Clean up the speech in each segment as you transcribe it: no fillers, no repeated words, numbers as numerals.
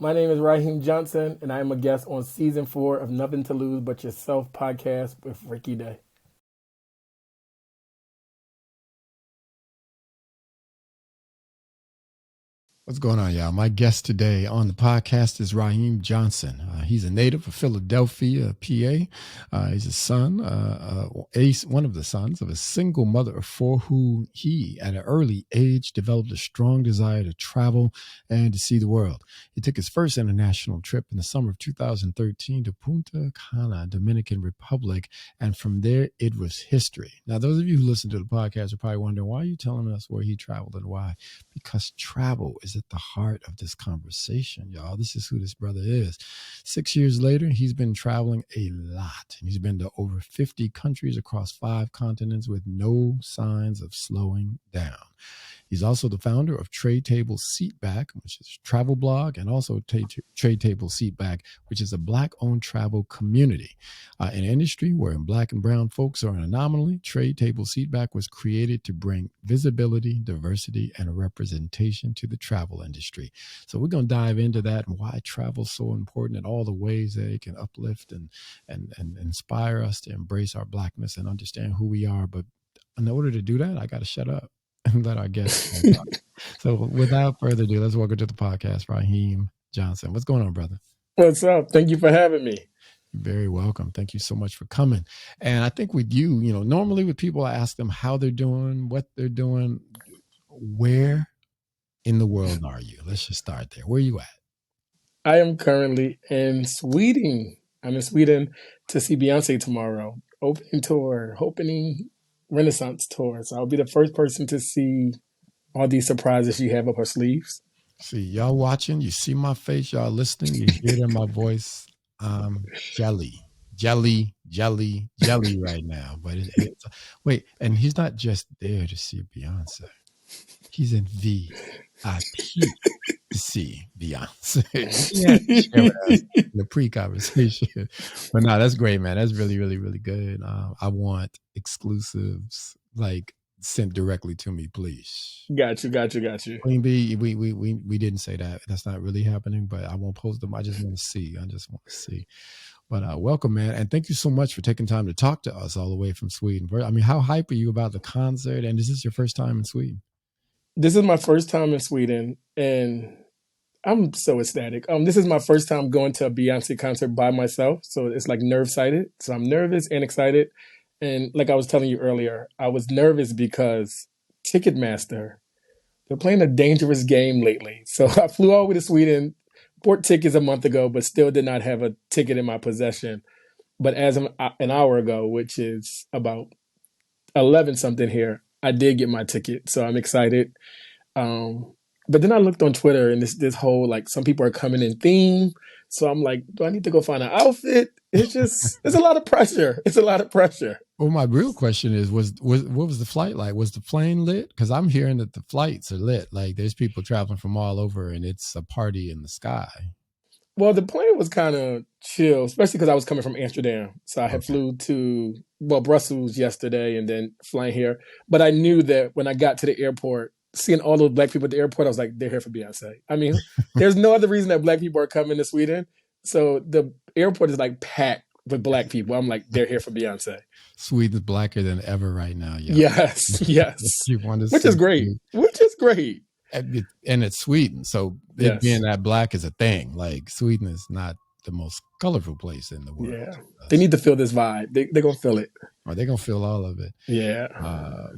My name is Raheim Johnson, and I am a guest on season 4 of Nothing to Lose But Yourself podcast with Ricky Day. What's going on, y'all? My guest today on the podcast is Raheim Johnson. He's a native of Philadelphia, PA. He's a son, one of the sons of a single mother of four who he, at an early age, developed a strong desire to travel and to see the world. He took his first international trip in the summer of 2013 to Punta Cana, Dominican Republic, and from there, it was history. Now, those of you who listen to the podcast are probably wondering, why are you telling us where he traveled and why? Because travel is at the heart of this conversation, y'all. This is who this brother is. 6 years later, he's been traveling a lot. And he's been to over 50 countries across 5 continents with no signs of slowing down. He's also the founder of Trade Table Seatback, which is a travel blog, and also Trade Table Seatback, which is a Black-owned travel community. In an industry where Black and brown folks are an anomaly, Trade Table Seatback was created to bring visibility, diversity, and representation to the travel industry. So we're going to dive into that and why travel is so important and all the ways that it can uplift and inspire us to embrace our Blackness and understand who we are. But in order to do that, I got to shut up and let our guests talk. So without further ado, let's welcome to the podcast, Raheim Johnson. What's going on, brother? What's up? Thank you for having me. You're very welcome. Thank you so much for coming. And I think with you, normally with people, I ask them how they're doing, what they're doing. Where in the world are you? Let's just start there. Where are you at? I am currently in Sweden. I'm in Sweden to see Beyonce tomorrow. Opening Renaissance tour. So I'll be the first person to see all these surprises she have up her sleeves. See, y'all watching, you see my face, y'all listening, you hear it in my voice. Jelly right now. But it's wait, and he's not just there to see Beyonce. He's in VIP to see Beyonce. In the pre-conversation. But no, that's great, man. That's really, really, really good. I want exclusives like sent directly to me, please. Got you. Queen Bee, we didn't say that. That's not really happening, but I won't post them. I just want to see. But welcome, man. And thank you so much for taking time to talk to us all the way from Sweden. I mean, how hype are you about the concert? And is this your first time in Sweden? This is my first time in Sweden, and I'm so ecstatic. This is my first time going to a Beyonce concert by myself, so it's like nerve-sighted. So I'm nervous and excited. And like I was telling you earlier, I was nervous because Ticketmaster, they're playing a dangerous game lately. So I flew all the way to Sweden, bought tickets a month ago, but still did not have a ticket in my possession. But as of an hour ago, which is about 11 something here, I did get my ticket. So I'm excited. But then I looked on Twitter and this whole, like, some people are coming in theme. So I'm like, do I need to go find an outfit? It's a lot of pressure. It's a lot of pressure. Well, my real question is, what was the flight like? Was the plane lit? Because I'm hearing that the flights are lit. Like there's people traveling from all over and it's a party in the sky. Well, the plane was kind of chill, especially because I was coming from Amsterdam. So I had flew to, Brussels yesterday and then flying here. But I knew that when I got to the airport, seeing all those Black people at the airport, I was like, they're here for Beyonce. I mean, there's no other reason that Black people are coming to Sweden. So the airport is like packed with Black people. I'm like, they're here for Beyonce. Sweden's blacker than ever right now. Yo. Yes. Which is great. And it's Sweden. So it being that black is a thing. Like Sweden is not the most colorful place in the world. Yeah. They need to feel this vibe. They're going to feel it. Or they're going to feel all of it. Yeah.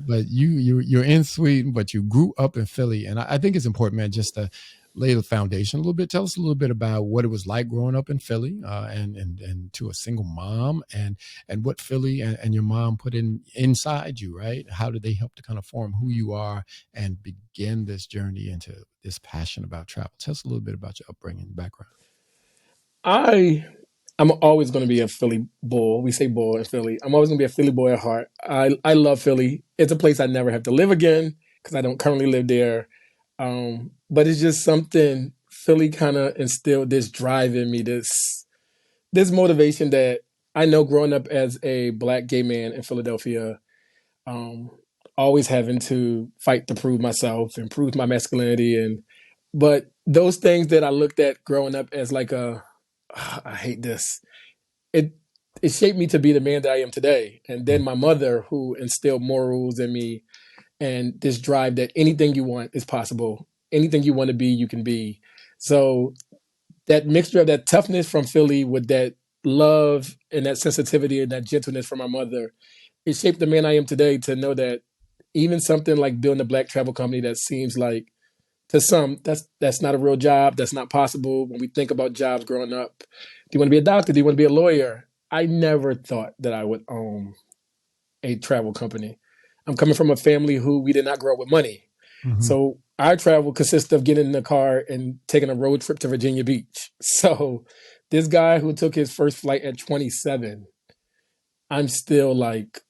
But you're in Sweden, but you grew up in Philly. And I think it's important, man, just to lay the foundation a little bit. Tell us a little bit about what it was like growing up in Philly and to a single mom and what Philly and your mom put inside you, right? How did they help to kind of form who you are and begin this journey into this passion about travel? Tell us a little bit about your upbringing and background. I'm always going to be a Philly bull. We say bull in Philly. I'm always going to be a Philly boy at heart. I love Philly. It's a place I never have to live again because I don't currently live there. But it's just something Philly kind of instilled this drive in me, this motivation that I know growing up as a Black gay man in Philadelphia, always having to fight to prove myself and prove my masculinity and But those things that I looked at growing up as like I hate this. It it shaped me to be the man that I am today. And then my mother, who instilled morals in me and this drive that anything you want is possible. Anything you want to be, you can be. So that mixture of that toughness from Philly with that love and that sensitivity and that gentleness from my mother, it shaped the man I am today to know that even something like building a black travel company that seems like to some that's not a real job, that's not possible. When we think about jobs growing up, do you want to be a doctor, do you want to be a lawyer? I never thought that I would own a travel company. I'm coming from a family who we did not grow up with money, Mm-hmm. so our travel consists of getting in the car and taking a road trip to Virginia Beach. So this guy who took his first flight at 27, I'm still like,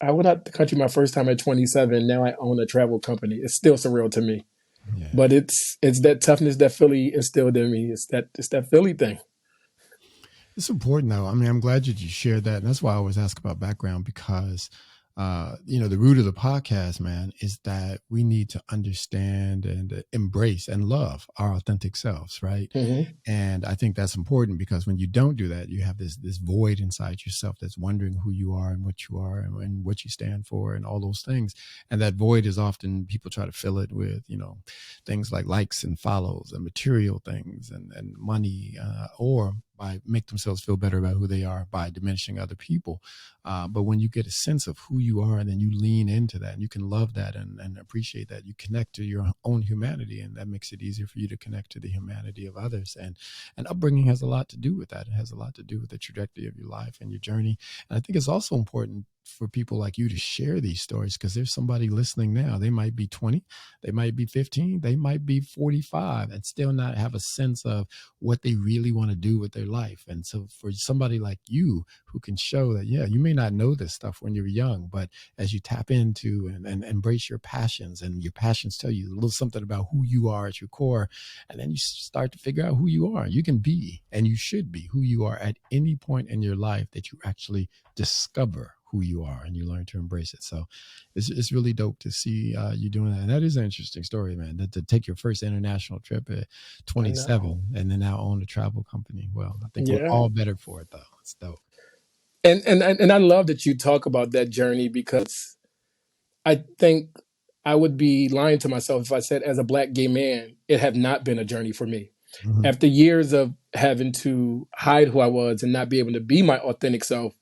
I went out the country my first time at 27. Now I own a travel company. It's still surreal to me. Yeah. But it's that toughness that Philly instilled in me. It's that Philly thing. It's important though. I mean, I'm glad that you shared that. And that's why I always ask about background because, the root of the podcast, man, is that we need to understand and embrace and love our authentic selves, right? Hmm. And I think that's important because when you don't do that, you have this void inside yourself that's wondering who you are and what you are and what you stand for and all those things. And that void is often people try to fill it with, things like likes and follows and material things and money, or by make themselves feel better about who they are by diminishing other people. But when you get a sense of who you are and then you lean into that and you can love that and appreciate that, you connect to your own humanity, and that makes it easier for you to connect to the humanity of others. And upbringing has a lot to do with that. It has a lot to do with the trajectory of your life and your journey. And I think it's also important for people like you to share these stories because there's somebody listening now. They might be 20, they might be 15, they might be 45 and still not have a sense of what they really want to do with their life. And so for somebody like you who can show that, yeah, you may not know this stuff when you're young, but as you tap into and embrace your passions, and your passions tell you a little something about who you are at your core, and then you start to figure out who you are. You can be, and you should be who you are at any point in your life that you actually discover who you are and you learn to embrace it. So it's really dope to see you doing that. And that is an interesting story, man, that to take your first international trip at I know. 27 and then now own a travel company. Well, I think we're Yeah. all better for it though. It's dope. And I love that you talk about that journey because I think I would be lying to myself if I said as a black gay man, it had not been a journey for me. Mm-hmm. After years of having to hide who I was and not be able to be my authentic self,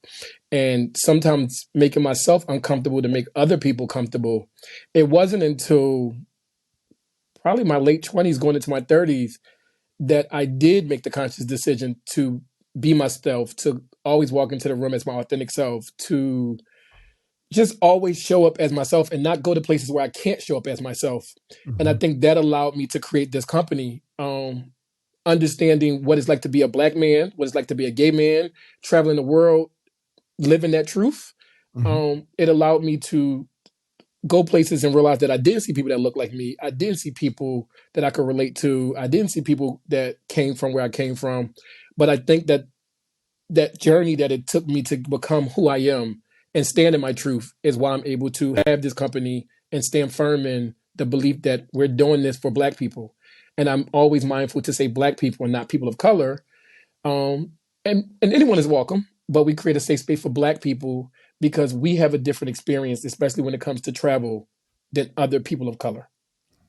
and sometimes making myself uncomfortable to make other people comfortable, it wasn't until probably my late 20s going into my 30s that I did make the conscious decision to be myself, to always walk into the room as my authentic self, to just always show up as myself and not go to places where I can't show up as myself. And I Mm-hmm. think that allowed me to create this company, understanding what it's like to be a black man, what it's like to be a gay man, traveling the world, living that truth. Mm-hmm. It allowed me to go places and realize that I didn't see people that looked like me. I didn't see people that I could relate to. I didn't see people that came from where I came from. But I think that that journey that it took me to become who I am and stand in my truth is why I'm able to have this company and stand firm in the belief that we're doing this for black people. And I'm always mindful to say black people and not people of color. Um, and anyone is welcome, but we create a safe space for black people because we have a different experience, especially when it comes to travel, than other people of color.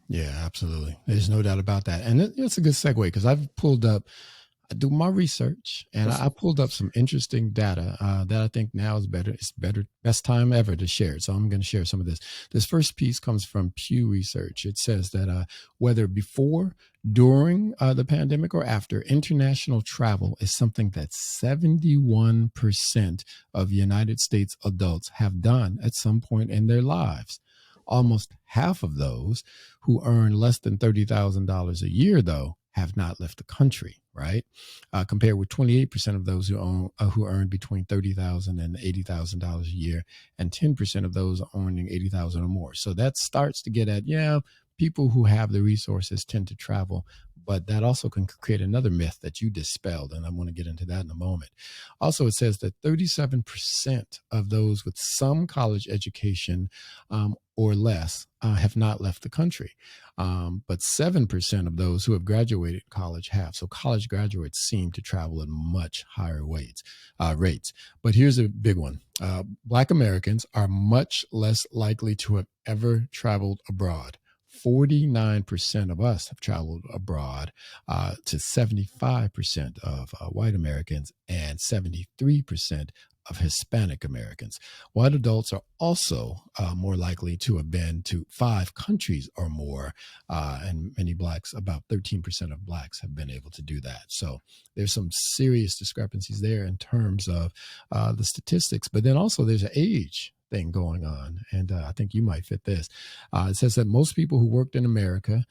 Yeah, absolutely. There's no doubt about that. And it's a good segue because I've pulled up, I do my research and I pulled up some interesting data that I think now is better. It's better, best time ever to share it. So I'm going to share some of this. This first piece comes from Pew Research. It says that whether before, during the pandemic, or after, international travel is something that 71% of United States adults have done at some point in their lives. Almost half of those who earn less than $30,000 a year, though, have not left the country, right? Compared with 28% of those who earn between $30,000 and $80,000 a year, and 10% of those earning $80,000 or more. So that starts to get at, yeah, people who have the resources tend to travel. but that also can create another myth that you dispelled, and I want to get into that in a moment. Also, it says that 37% of those with some college education or less have not left the country. But 7% of those who have graduated college have. So college graduates seem to travel at much higher rates. But here's a big one. Black Americans are much less likely to have ever traveled abroad. 49% of us have traveled abroad to 75% of white Americans and 73% of Hispanic Americans. White adults are also more likely to have been to 5 countries or more, and many blacks, about 13% of blacks have been able to do that. So there's some serious discrepancies there in terms of the statistics, but then also there's an age thing going on, and I think you might fit this. It says that most people who worked in America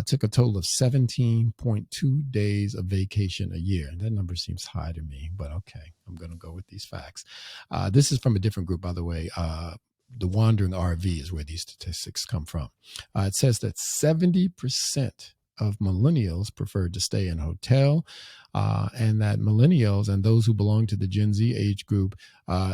took a total of 17.2 days of vacation a year. And that number seems high to me, but okay, I'm going to go with these facts. This is from a different group, by the way. The Wandering RV is where these statistics come from. It says that 70% of millennials preferred to stay in a hotel, and that millennials and those who belong to the Gen Z age group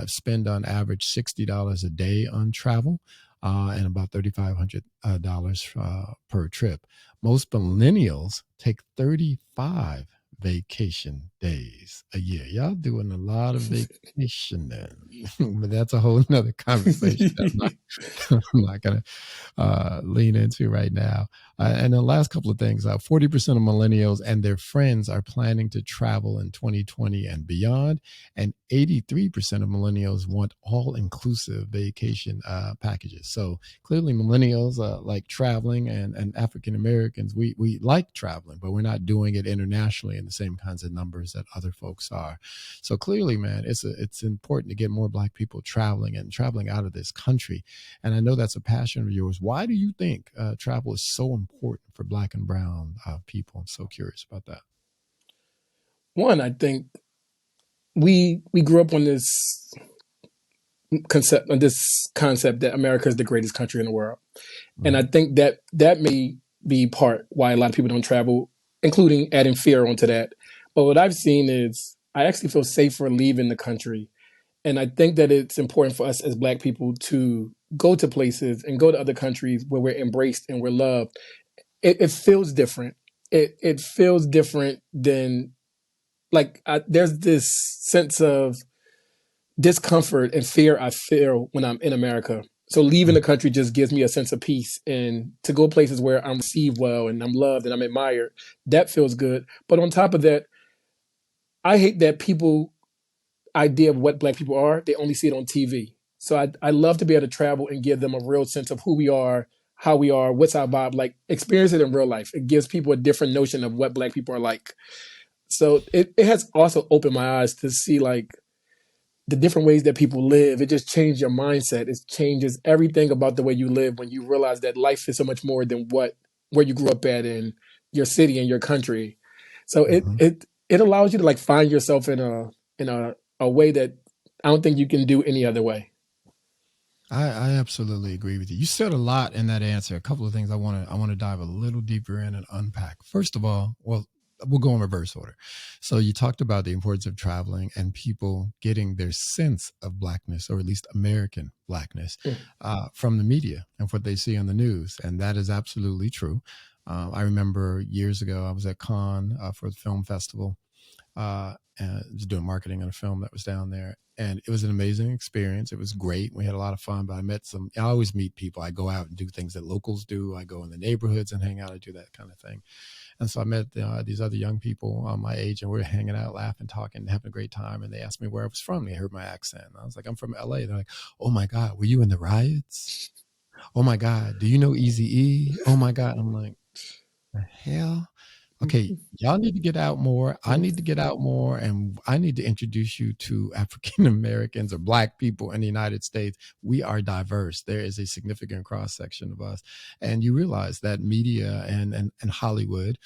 spend on average $60 a day on travel and about $3,500 per trip. Most millennials take 35 vacation days a year. Y'all doing a lot of vacation then, but that's a whole nother conversation. I'm not going to lean into right now. And the last couple of things, 40% of millennials and their friends are planning to travel in 2020 and beyond. And 83% of millennials want all-inclusive vacation packages. So clearly millennials like traveling, and African Americans, we like traveling, but we're not doing it internationally in the same kinds of numbers that other folks are. So clearly, man, it's important to get more Black people traveling and traveling out of this country. And I know that's a passion of yours. Why do you think travel is so important for Black and brown people? I'm so curious about that. One, I think we grew up on this concept that America is the greatest country in the world, and I think that may be part why a lot of people don't travel, including adding fear onto that. But what I've seen is I actually feel safer leaving the country, and I think that it's important for us as Black people to go to places and go to other countries where we're embraced and we're loved. It feels different. It feels different than there's this sense of discomfort and fear I feel when I'm in America. So leaving the country just gives me a sense of peace, and to go places where I'm received well and I'm loved and I'm admired, that feels good. But on top of that, I hate that people idea of what Black people are, they only see it on TV. So I love to be able to travel and give them a real sense of who we are, how we are, what's our vibe, like experience it in real life. It gives people a different notion of what Black people are like. So it has also opened my eyes to see like the different ways that people live. It just changed your mindset. It changes everything about the way you live when you realize that life is so much more than where you grew up at in your city and your country. So it allows you to like find yourself in a way that I don't think you can do any other way. I absolutely agree with you. You said a lot in that answer. A couple of things I want to dive a little deeper in and unpack. First of all, well, we'll go in reverse order. So you talked about the importance of traveling and people getting their sense of Blackness, or at least American Blackness, from the media and what they see on the news. And that is absolutely true. I remember years ago, I was at Cannes for the film festival, and just doing marketing on a film that was down there. And it was an amazing experience. It was great. We had a lot of fun, but I always meet people. I go out and do things that locals do. I go in the neighborhoods and hang out and do that kind of thing. And so I met these other young people my age, and we were hanging out, laughing, talking, having a great time. And they asked me where I was from. They heard my accent. And I was like, I'm from LA. They're like, oh my God, were you in the riots? Oh my God, do you know Eazy-E? Oh my God. I'm like, the hell? Okay, y'all need to get out more. I need to get out more. And I need to introduce you to African Americans or Black people in the United States. We are diverse. There is a significant cross section of us. And you realize that media and Hollywood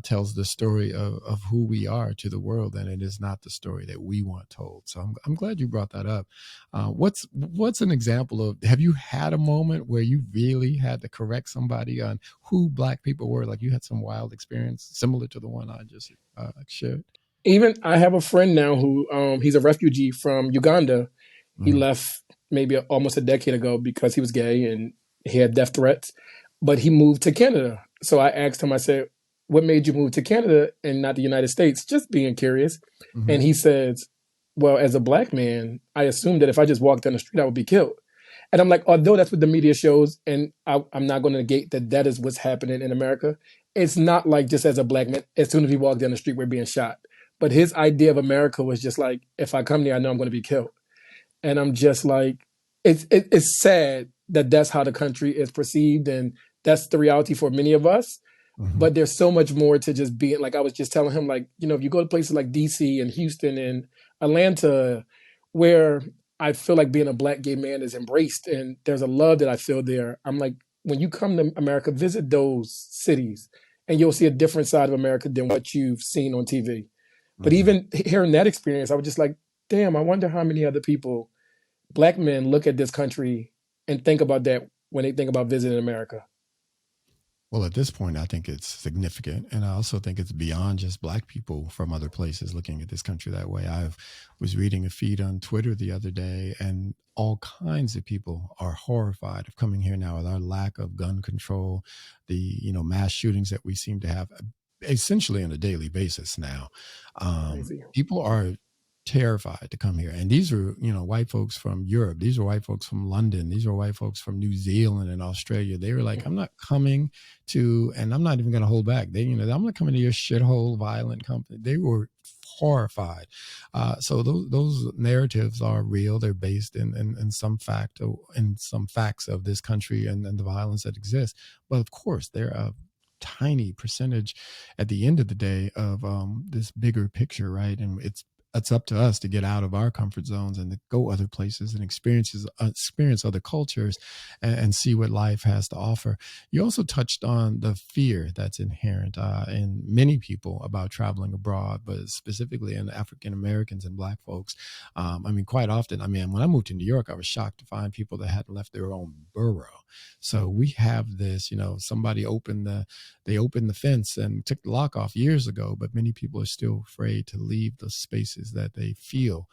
tells the story of who we are to the world. And it is not the story that we want told. So I'm glad you brought that up. What's an example of, have you had a moment where you really had to correct somebody on who Black people were? Like you had some wild experience similar to the one I just shared? Even I have a friend now who he's a refugee from Uganda. He Mm-hmm. left maybe almost a decade ago because he was gay and he had death threats, but he moved to Canada. So I asked him, I said, "What made you move to Canada and not the United States?" Just being curious. Mm-hmm. And he says, "Well, as a black man, I assumed that if I just walked down the street, I would be killed." And I'm like, although that's what the media shows, and I'm not going to negate that that is what's happening in America, it's not like just as a black man, as soon as we walk down the street, we're being shot. But his idea of America was just like, if I come there, I know I'm going to be killed. And I'm just like, it's sad that that's how the country is perceived, and that's the reality for many of us. Mm-hmm. But there's so much more to just being like I was just telling him, like, if you go to places like DC and Houston and Atlanta, where I feel like being a black gay man is embraced and there's a love that I feel there. I'm like, when you come to America, visit those cities and you'll see a different side of America than what you've seen on TV. But Mm-hmm. even hearing that experience, I was just like, damn, I wonder how many other people, black men, look at this country and think about that when they think about visiting America. Well, at this point, I think it's significant, and I also think it's beyond just black people from other places looking at this country that way. I was reading a feed on Twitter the other day, and all kinds of people are horrified of coming here now with our lack of gun control, the mass shootings that we seem to have essentially on a daily basis now. Crazy. People are terrified to come here, and these are white folks from Europe, these are white folks from London, these are white folks from New Zealand and Australia. They were like, I'm not coming to, and I'm not even going to hold back. I'm not coming to your shithole violent company. They were horrified. So those narratives are real. They're based in some fact, in some facts of this country and the violence that exists. But of course, they're a tiny percentage at the end of the day of this bigger picture, right? And it's up to us to get out of our comfort zones and to go other places and experience other cultures and see what life has to offer. You also touched on the fear that's inherent in many people about traveling abroad, but specifically in African Americans and black folks. Quite often, when I moved to New York, I was shocked to find people that hadn't left their own borough. So we have this, somebody opened the fence and took the lock off years ago, but many people are still afraid to leave the spaces that they feel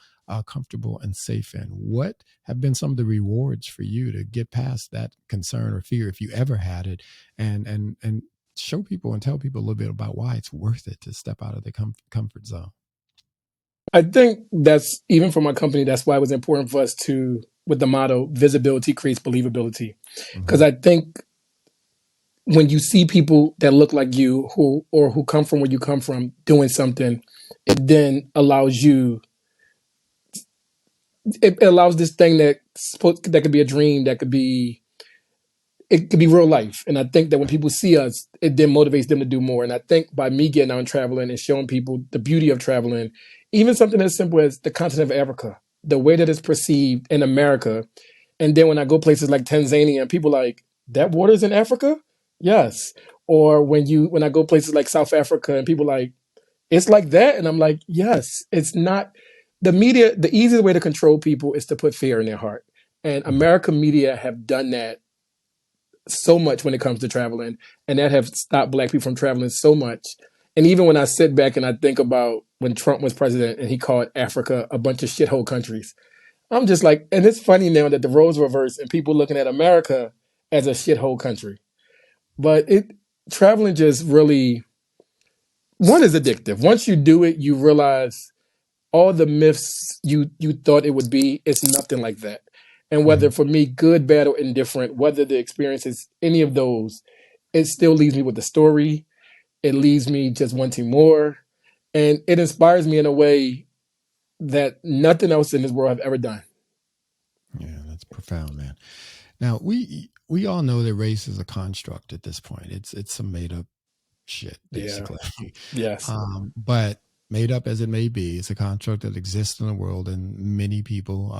comfortable and safe in. What have been some of the rewards for you to get past that concern or fear, if you ever had it, and show people and tell people a little bit about why it's worth it to step out of the comfort zone? I think that's even for my company, that's why it was important for us to, with the motto, visibility creates believability. Mm-hmm. Because I think when you see people that look like you who come from where you come from doing something, it then allows it allows this thing that could be a dream, it could be real life. And I think that when people see us, it then motivates them to do more. And I think by me getting out and traveling and showing people the beauty of traveling, even something as simple as the continent of Africa, the way that it's perceived in America. And then when I go places like Tanzania, people like, that water's in Africa? Yes. Or when I go places like South Africa and people like, it's like that. And I'm like, yes, it's not the media. The easiest way to control people is to put fear in their heart. And American media have done that so much when it comes to traveling, and that have stopped black people from traveling so much. And even when I sit back and I think about when Trump was president and he called Africa a bunch of shithole countries, I'm just like, and it's funny now that the roles reverse and people looking at America as a shithole country. But traveling just really, one is addictive. Once you do it, you realize all the myths you thought it would be, it's nothing like that. And Mm-hmm. whether for me, good, bad, or indifferent, whether the experience is any of those, it still leaves me with the story. It leaves me just wanting more. And it inspires me in a way that nothing else in this world have ever done. Yeah, that's profound, man. Now we all know that race is a construct at this point. It's some made up shit, Yeah. basically. Yes. But made up as it may be, it's a construct that exists in the world, and many people,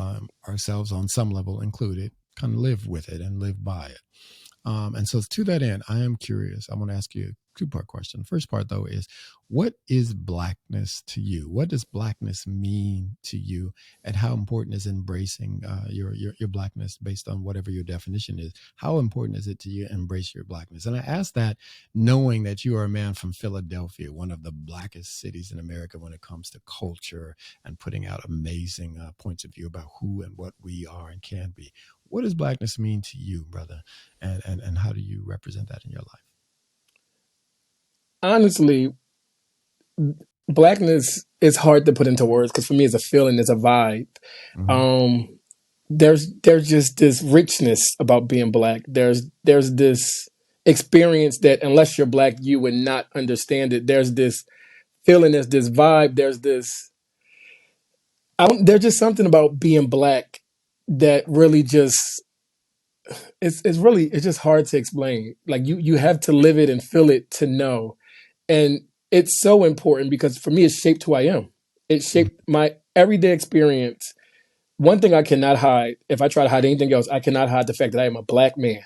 ourselves on some level included, kind of live with it and live by it. And so to that end, I am curious. I want to ask you a two-part question. The first part, though, is what is Blackness to you? What does Blackness mean to you? And how important is embracing your Blackness based on whatever your definition is? How important is it to you to embrace your Blackness? And I ask that knowing that you are a man from Philadelphia, one of the blackest cities in America when it comes to culture and putting out amazing points of view about who and what we are and can be. What does Blackness mean to you, brother? And how do you represent that in your life? Honestly, Blackness is hard to put into words because for me, it's a feeling, it's a vibe. Mm-hmm. Um, there's just this richness about being Black. There's this experience that unless you're Black, you would not understand it. There's this feeling, there's this vibe, there's just something about being Black that really just it's just hard to explain. Like you have to live it and feel it to know. And it's so important because for me, it shaped who I am. It shaped my everyday experience. One thing I cannot hide, if I try to hide anything else, I cannot hide the fact that I am a Black man.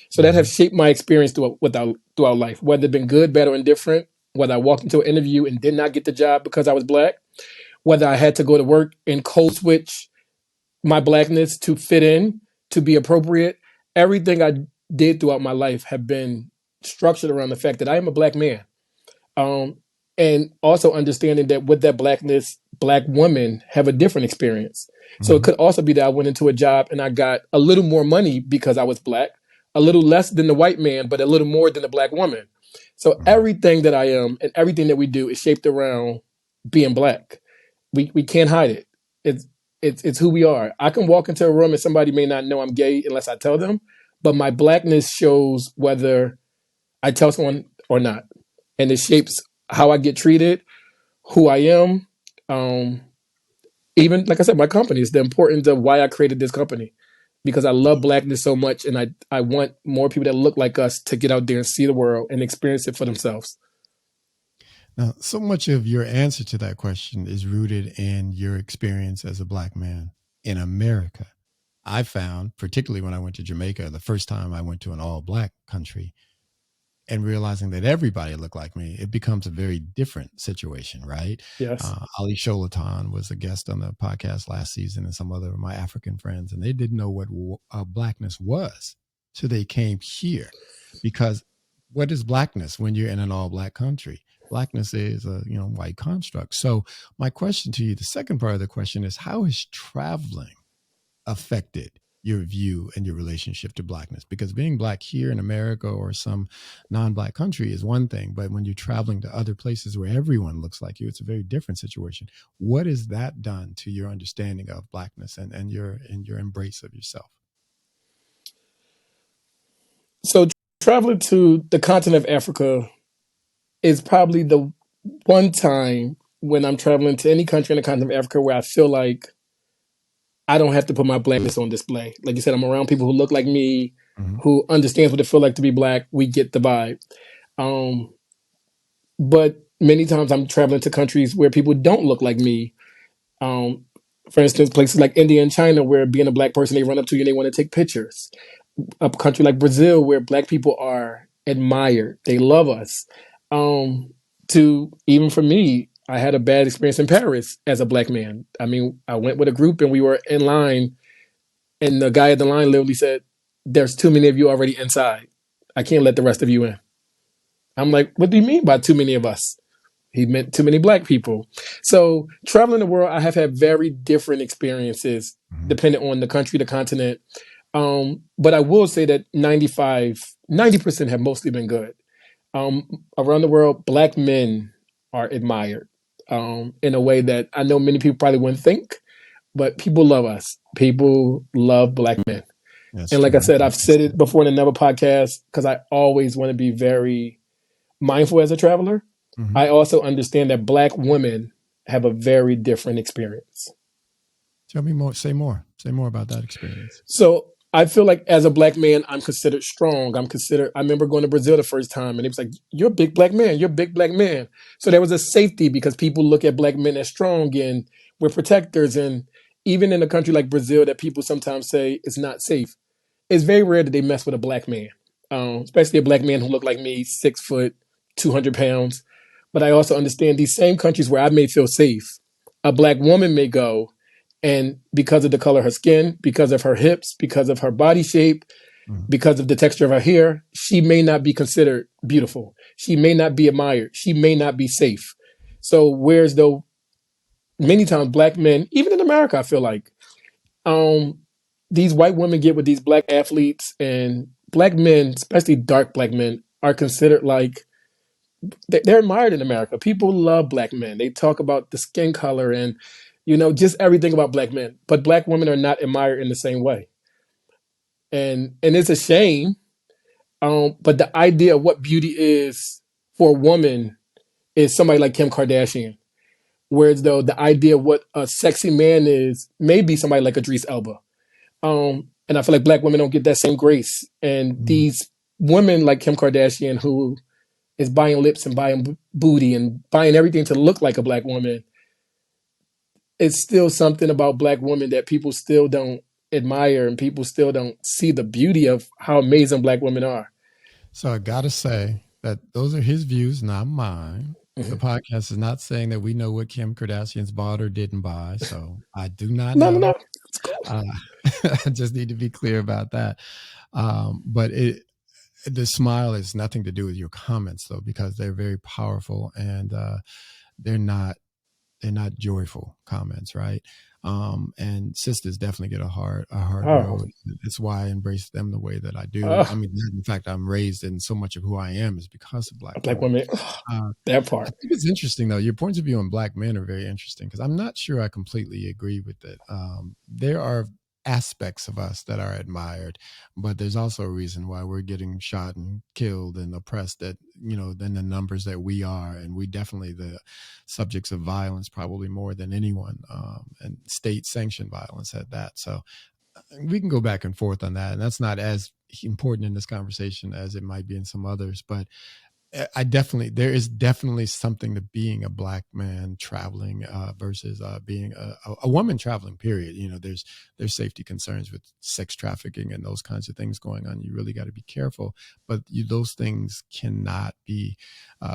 So that Mm-hmm. has shaped my experience throughout life, whether it been good, bad, or indifferent, whether I walked into an interview and did not get the job because I was Black, whether I had to go to work and code switch my Blackness to fit in, to be appropriate. Everything I did throughout my life have been structured around the fact that I am a Black man. Um, and also understanding that with that Blackness, Black women have a different experience. So it Mm-hmm. could also be that I went into a job and I got a little more money because I was Black, a little less than the white man, but a little more than the Black woman. So Mm-hmm. everything that I am and everything that we do is shaped around being Black. We can't hide it. It's it's who we are. I can walk into a room and somebody may not know I'm gay unless I tell them, but my Blackness shows whether I tell someone or not, and it shapes how I get treated, who I am. Um, Even like I said, my company is the importance of why I created this company because I love Blackness so much, and I want more people that look like us to get out there and see the world and experience it for themselves. Now, so much of your answer to that question is rooted in your experience as a Black man in America. I found, particularly when I went to Jamaica, the first time I went to an all Black country, and realizing that everybody looked like me, it becomes a very different situation, right? Yes. Ali Sholatan was a guest on the podcast last season, and some other of my African friends, and they didn't know what Blackness was, so they came here. Because what is Blackness when you're in an all Black country? Blackness is a white construct. So my question to you, the second part of the question is, how is traveling affected your view and your relationship to Blackness? Because being Black here in America or some non-Black country is one thing, but when you're traveling to other places where everyone looks like you, it's a very different situation. What has that done to your understanding of Blackness and your embrace of yourself? So traveling to the continent of Africa is probably the one time when I'm traveling to any country in the continent of Africa where I feel like I don't have to put my Blackness on display. Like you said, I'm around people who look like me, Mm-hmm. who understands what it feels like to be Black. We get the vibe. Um, but many times I'm traveling to countries where people don't look like me. Um, for instance, places like India and China, where being a Black person, they run up to you and they want to take pictures. A country like Brazil, where Black people are admired, they love us. To even for me, I had a bad experience in Paris as a Black man. I mean, I went with a group and we were in line, and the guy at the line literally said, "There's too many of you already inside. I can't let the rest of you in." I'm like, "What do you mean by too many of us?" He meant too many Black people. So traveling the world, I have had very different experiences Mm-hmm. depending on the country, the continent. But I will say that 90% have mostly been good. Around the world, Black men are admired in a way that I know many people probably wouldn't think, but people love us. People love Black men. That's And like I true. said, That's I've said it good. before in another podcast because I always want to be very mindful as a traveler. Mm-hmm. I also understand that Black women have a very different experience. Tell me more. Say more. Say more about that experience. So I feel like as a Black man, I'm considered strong. I remember going to Brazil the first time and it was like, "You're a big Black man. You're a big Black man." So there was a safety because people look at Black men as strong and we're protectors. And even in a country like Brazil that people sometimes say is not safe, it's very rare that they mess with a Black man. especially a black man who looked like me, 6 foot, 200 pounds. But I also understand these same countries where I may feel safe, a black woman may go, and because of the color of her skin, because of her hips, because of her body shape, Mhm. because of the texture of her hair, she may not be considered beautiful. She may not be admired. She may not be safe. So whereas though many times black men, even in America, I feel like um, these white women get with these black athletes, and black men, especially dark black men, are considered like they're admired in America. People love black men. They talk about the skin color and just everything about black men. But black women are not admired in the same way, and it's a shame. But the idea of what beauty is for a woman is somebody like Kim Kardashian. Whereas though the idea of what a sexy man is maybe somebody like Idris Elba. And I feel like black women don't get that same grace. And Mhm. these women like Kim Kardashian, who is buying lips and buying booty and buying everything to look like a black woman, it's still something about black women that people still don't admire, and people still don't see the beauty of how amazing black women are. So I gotta say that those are his views, not mine. The Mhm. podcast is not saying that we know what Kim Kardashian's bought or didn't buy. So I do not No, no, no. know. It's cool. Uh, I just need to be clear about that. But the smile has nothing to do with your comments, though, because they're very powerful and they're not they're not joyful comments, right? And sisters definitely get a hard Oh, road. It's why I embrace them the way that I do. I oh, mean, in fact, I'm raised in so much of who I am is because of black black women. women. Oh, Uh, that I part. think it's interesting though. Your points of view on black men are very interesting because I'm not sure I completely agree with it. There are aspects of us that are admired, but there's also a reason why we're getting shot and killed and oppressed that than the numbers that we are, and we definitely the subjects of violence probably more than anyone, and state sanctioned violence at that. So we can go back and forth on that, and that's not as important in this conversation as it might be in some others, but there is definitely something to being a black man traveling versus being a woman traveling. Period. There's safety concerns with sex trafficking and those kinds of things going on. You really got to be careful, but those things cannot be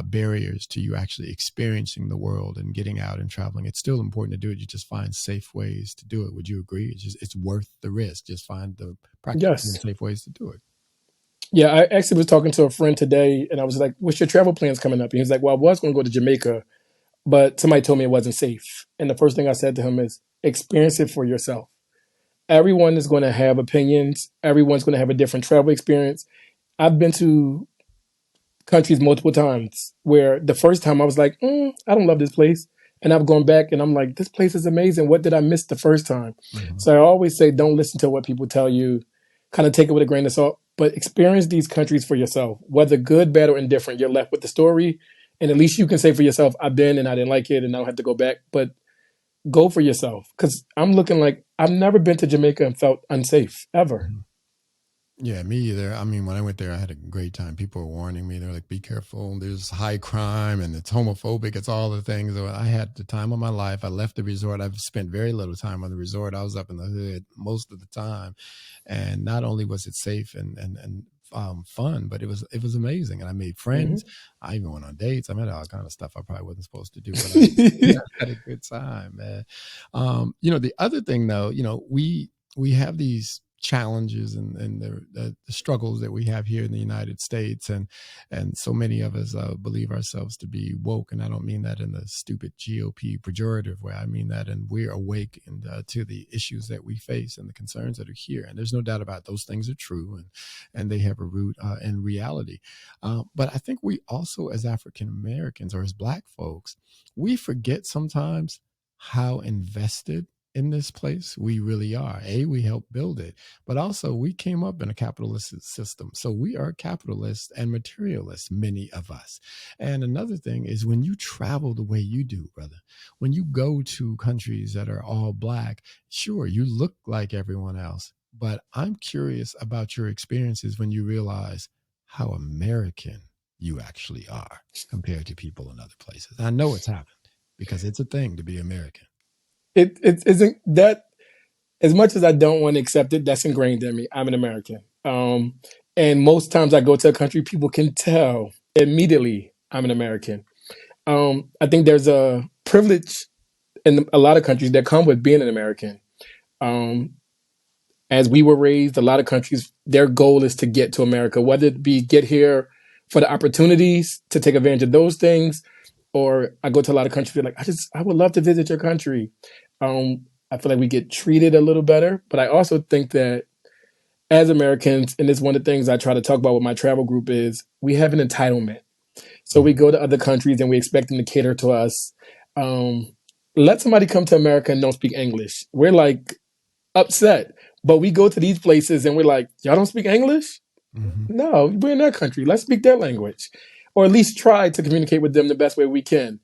barriers to you actually experiencing the world and getting out and traveling. It's still important to do it. You just find safe ways to do it. Would you agree? It's worth the risk. Just find the practical and Yes. safe ways to do it. Yeah, I actually was talking to a friend today, and I was like, "What's your travel plans coming up?" And he was like, "Well, I was going to go to Jamaica, but somebody told me it wasn't safe." And the first thing I said to him is, "Experience it for yourself. Everyone is going to have opinions. Everyone's going to have a different travel experience." I've been to countries multiple times where the first time I was like, I don't love this place. And I've gone back and I'm like, this place is amazing. What did I miss the first time? Mhm. So I always say, don't listen to what people tell you. Kind of take it with a grain of salt, but experience these countries for yourself. Whether good, bad, or indifferent, you're left with the story. And at least you can say for yourself, I've been and I didn't like it and I don't have to go back. But go for yourself. Because I'm looking like I've never been to Jamaica and felt unsafe ever. Mhm. Yeah, me either. I mean, when I went there, I had a great time. People were warning me. They're like, be careful. There's high crime and it's homophobic. It's all the things. So I had the time of my life. I left the resort. I've spent very little time on the resort. I was up in the hood most of the time. And not only was it safe and fun, but it was amazing. And I made friends. Hmm. I even went on dates. I met all kind of stuff I probably wasn't supposed to do, but I yeah, I had a good time, man. The other thing though, we have these challenges and the struggles that we have here in the United States, and so many of us believe ourselves to be woke, and I don't mean that in the stupid GOP pejorative way. I mean that, and we're awake to the issues that we face and the concerns that are here, and there's no doubt about it, those things are true, and they have a root in reality. But I think we also, as African Americans or as Black folks, we forget sometimes how invested in this place we really are. We helped build it, but also we came up in a capitalist system. So we are capitalists and materialists, many of us. And another thing is when you travel the way you do, brother, when you go to countries that are all Black, sure, you look like everyone else. But I'm curious about your experiences when you realize how American you actually are compared to people in other places. I know it's happened because it's a thing to be American. It isn't that as much as I don't want to accept it, that's ingrained in me. I'm an American. And most times I go to a country, people can tell immediately I'm an American. I think there's a privilege in a lot of countries that come with being an American. Um, as we were raised, a lot of countries, their goal is to get to America, whether it be get here for the opportunities to take advantage of those things, or I go to a lot of countries, like, I would love to visit your country. I feel like we get treated a little better, but I also think that as Americans, and it's one of the things I try to talk about with my travel group, is we have an entitlement. So we go to other countries and we expect them to cater to us. Um, Let somebody come to America and don't speak English. We're like upset. But we go to these places and we're like, y'all don't speak English? Mm-hmm. No, we're in their country. Let's speak their language. Or at least try to communicate with them the best way we can.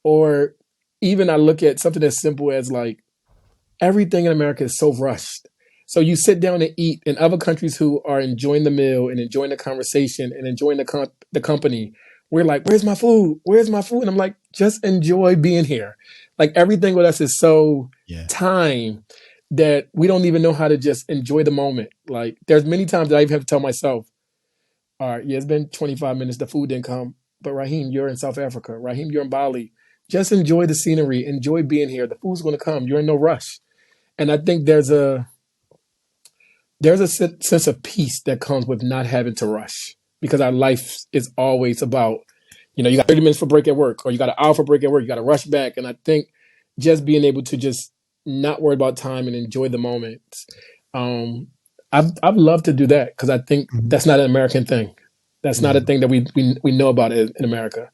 Or even I look at something as simple as like everything in America is so rushed. So you sit down and eat in other countries who are enjoying the meal and enjoying the conversation and enjoying the company. We're like, where's my food? Where's my food? And I'm like, just enjoy being here. Like everything with us is so Yeah. time that we don't even know how to just enjoy the moment. Like there's many times that I even have to tell myself, all right, yeah, it's been 25 minutes, the food didn't come. But Raheem, you're in South Africa. Raheem, you're in Bali. Just enjoy the scenery. Enjoy being here. The food's gonna come. You're in no rush. And I think there's a sense of peace that comes with not having to rush because our life is always about, you got 30 minutes for break at work or you got an hour for break at work, you got to rush back. And I think just being able to just not worry about time and enjoy the moment. um I've loved to do that because I think Mm-hmm. that's not an American thing. That's not Yeah. a thing that we know about in America.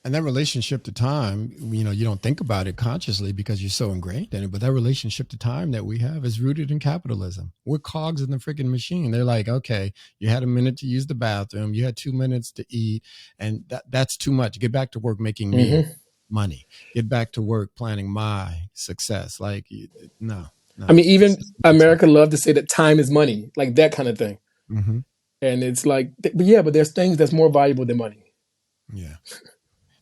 And that relationship to time, you don't think about it consciously because you're so ingrained in it. But that relationship to time that we have is rooted in capitalism. We're cogs in the freaking machine. They're like, okay, you had a minute to use the bathroom, you had 2 minutes to eat, and that's too much. Get back to work making me Hmm. money. Get back to work planning my success. Like, no, I no, mean, even it's America love to say that time is money, like that kind of thing. mm-hmm. And it's like, but yeah, but there's things that's more valuable than money. Yeah.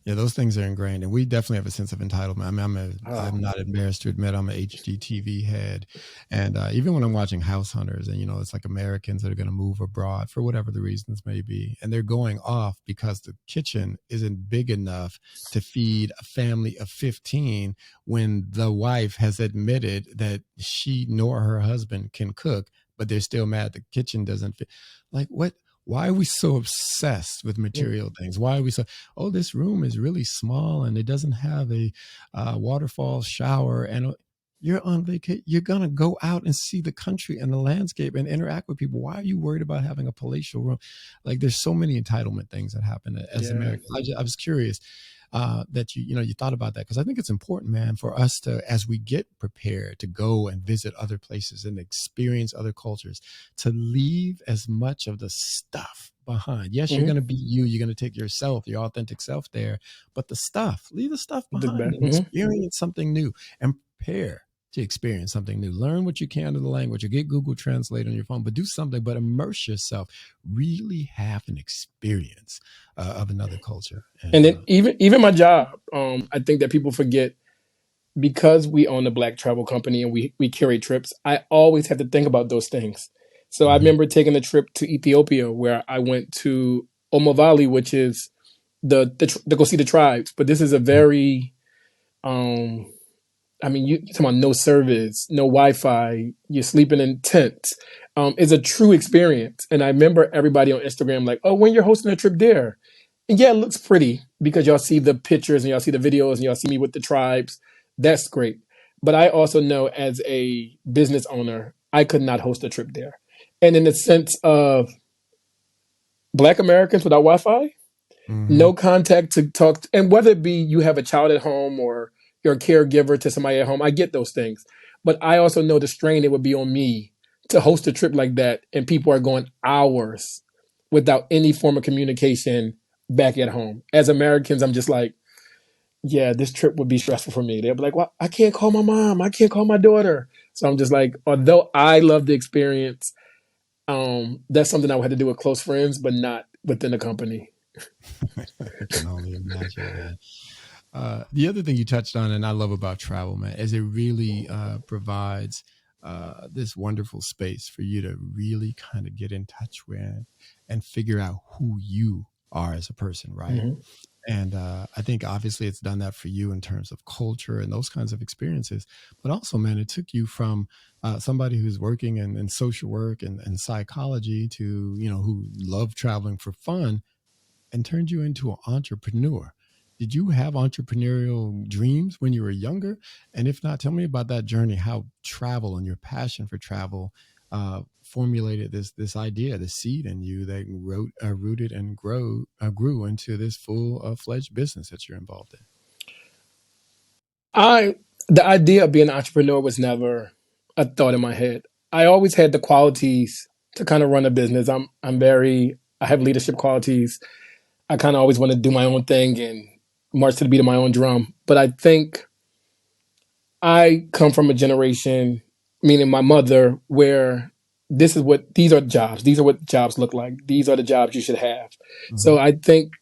Yeah, those things are ingrained, and we definitely have a sense of entitlement. I mean, I'm Oh, not embarrassed to admit I'm an HGTV head, and even when I'm watching House Hunters, and it's like Americans that are going to move abroad for whatever the reasons may be, and they're going off because the kitchen isn't big enough to feed a family of 15 when the wife has admitted that she nor her husband can cook, but they're still mad the kitchen doesn't fit. Like, what? Why are we so obsessed with material things? Why are we so, oh, this room is really small and it doesn't have a waterfall shower, and you're on vacation, you're going to go out and see the country and the landscape and interact with people. Why are you worried about having a palatial room? Like, there's so many entitlement things that happen as yeah. Americans. I was curious that you thought about that, because I think it's important, man, for us to, as we get prepared to go and visit other places and experience other cultures, to leave as much of the stuff behind. Yes, you're Hmm. going to be you. You're going to take yourself, your authentic self there, but the stuff, leave the stuff The behind best. and experience something new and prepare to experience something new. Learn what you can of the language or get Google Translate on your phone, but do something, but immerse yourself. Really have an experience of another culture. And And then even my job, I think that people forget because we own a Black travel company and we curate trips. I always have to think about those things. So I mhm, remember taking a trip to Ethiopia where I went to Omo Valley, which is to go see the tribes. But this is a very um, I mean, you talking about no service, no Wi-Fi, you're sleeping in tents. It's a true experience. And I remember everybody on Instagram like, oh, when you're hosting a trip there. And yeah, it looks pretty because y'all see the pictures and y'all see the videos and y'all see me with the tribes. That's great. But I also know as a business owner, I could not host a trip there. And in the sense of Black Americans without Wi-Fi, mhm. no contact to talk to, and whether it be you have a child at home or you're a caregiver to somebody at home, I get those things. But I also know the strain it would be on me to host a trip like that and people are going hours without any form of communication back at home. As Americans, I'm just like, yeah, this trip would be stressful for me. They'll be like, well, I can't call my mom, I can't call my daughter. So I'm just like, although I love the experience, that's something I would have to do with close friends, but not within the company. I can only imagine, man. The other thing you touched on, and I love about travel, man, is it really provides this wonderful space for you to really kind of get in touch with and figure out who you are as a person, right? Hmm. And I think obviously it's done that for you in terms of culture and those kinds of experiences. But also, man, it took you from somebody who's working in social work and psychology to, who loved traveling for fun and turned you into an entrepreneur. Did you have entrepreneurial dreams when you were younger? And if not, tell me about that journey, how travel and your passion for travel formulated this idea, the seed in you that rooted and grew into this full fledged business that you're involved in. I the idea of being an entrepreneur was never a thought in my head. I always had the qualities to kind of run a business. I have leadership qualities. I kind of always want to do my own thing and march to the beat of my own drum. But I think I come from a generation, meaning my mother, where these are jobs. These are what jobs look like. These are the jobs you should have. Mm-hmm. So I think,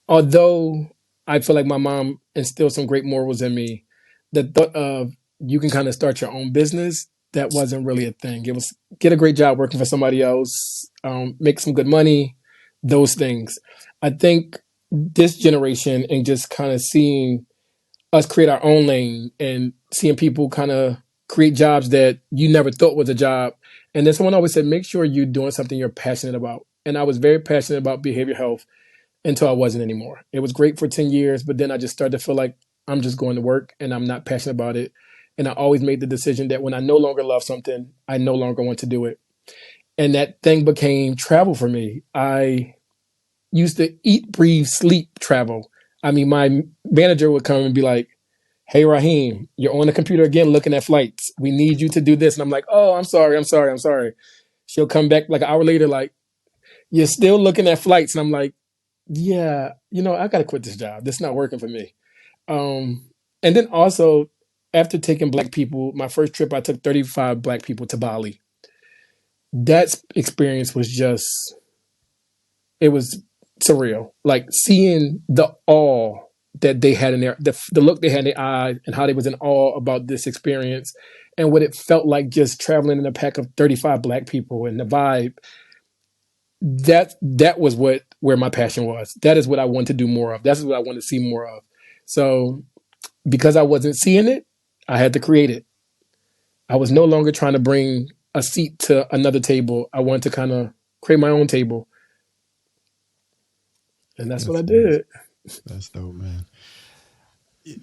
although I feel like my mom instilled some great morals in me, the thought of you can kind of start your own business, that wasn't really a thing. It was get a great job working for somebody else, make some good money, those things. I think this generation and just kind of seeing us create our own lane and seeing people kind of create jobs that you never thought was a job. And then someone always said, make sure you're doing something you're passionate about. And I was very passionate about behavioral health until I wasn't anymore. It was great for 10 years, but then I just started to feel like I'm just going to work and I'm not passionate about it. And I always made the decision that when I no longer love something, I no longer want to do it. And that thing became travel for me. I used to eat, breathe, sleep travel. I mean, my manager would come and be like, hey, Raheim, you're on the computer again looking at flights. We need you to do this. And I'm like, oh, I'm sorry. She'll come back like an hour later, like, you're still looking at flights. And I'm like, yeah, I got to quit this job. This is not working for me. And then also, after taking Black people, my first trip, I took 35 Black people to Bali. That experience was it was surreal. Like seeing the awe that they had in the look they had in their eyes and how they was in awe about this experience and what it felt like just traveling in a pack of 35 Black people and the vibe. That was where my passion was. That is what I want to do more of. That's what I want to see more of. So because I wasn't seeing it, I had to create it. I was no longer trying to bring a seat to another table. I wanted to kind of create my own table. And that's what I That's amazing. did. That's dope, man.